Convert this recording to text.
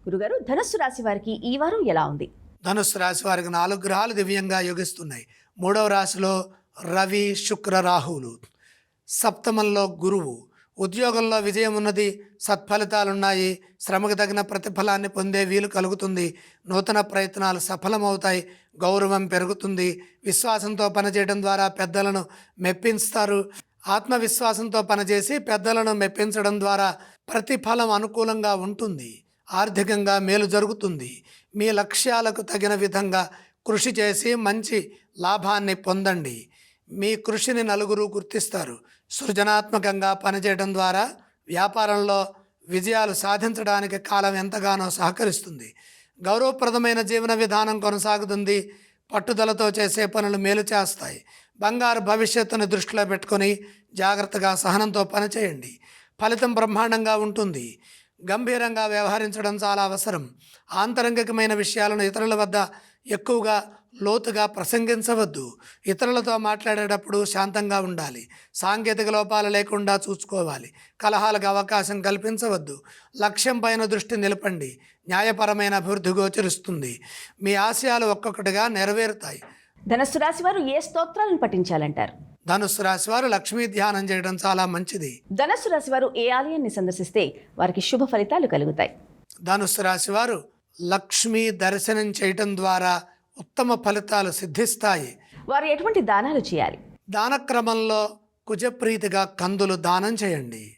గురుగారు, ధనస్సు రాశి వారికి ఈ వారం ఎలా ఉంది? ధనుస్సు రాశి వారికి 4 గ్రహాలు దివ్యంగా యోగిస్తున్నాయి. 3వ రాశిలో రవి, శుక్ర, రాహువులు. సప్తమంలో గురువు. ఉద్యోగంలో విజయం ఉన్నది, సత్ఫలితాలున్నాయి. శ్రమకు తగిన ప్రతిఫలాన్ని పొందే వీలు కలుగుతుంది. నూతన ప్రయత్నాలు సఫలమవుతాయి. గౌరవం పెరుగుతుంది. విశ్వాసంతో పనిచేయడం ద్వారా పెద్దలను మెప్పిస్తారు. ఆత్మవిశ్వాసంతో పనిచేసి పెద్దలను మెప్పించడం ద్వారా ప్రతిఫలం అనుకూలంగా ఉంటుంది. ఆర్థికంగా మేలు జరుగుతుంది. మీ లక్ష్యాలకు తగిన విధంగా కృషి చేసి మంచి లాభాన్ని పొందండి. మీ కృషిని నలుగురు గుర్తిస్తారు. సృజనాత్మకంగా పనిచేయడం ద్వారా వ్యాపారంలో విజయాలు సాధించడానికి కాలం ఎంతగానో సహకరిస్తుంది. గౌరవప్రదమైన జీవన విధానం కొనసాగుతుంది. పట్టుదలతో చేసే పనులు మేలు చేస్తాయి. బంగారు భవిష్యత్తును దృష్టిలో పెట్టుకొని జాగ్రత్తగా సహనంతో పనిచేయండి. ఫలితం బ్రహ్మాండంగా ఉంటుంది. గంభీరంగా వ్యవహరించడం చాలా అవసరం. ఆంతరంగికమైన విషయాలను ఇతరుల వద్ద ఎక్కువగా లోతుగా ప్రసంగించవద్దు. ఇతరులతో మాట్లాడేటప్పుడు శాంతంగా ఉండాలి. సాంకేతిక లోపాలు లేకుండా చూసుకోవాలి. కలహాలకు అవకాశం కల్పించవద్దు. లక్ష్యం పైన దృష్టి నిలపండి. న్యాయపరమైన అభివృద్ధి గోచరిస్తుంది. మీ ఆశయాలు ఒక్కొక్కటిగా నెరవేరుతాయి. ధనస్సు రాశి వారు ఏ స్తోత్రాలను పఠించాలంటారు? ధనుస్సు రాశి వారు లక్ష్మీ ధ్యానం చేయడం చాలా మంచిది. ధనస్సు రాశి వారు ఏ ఆలయాన్ని సందర్శిస్తే వారికి శుభ ఫలితాలు కలుగుతాయి? ధనుస్సు రాశి వారు లక్ష్మీ దర్శనం చేయటం ద్వారా ఉత్తమ ఫలితాలు సిద్ధిస్తాయి. వారు ఎటువంటి దానాలు చేయాలి? దానక్రమంలో కుజప్రీతిగా కందులు దానం చేయండి.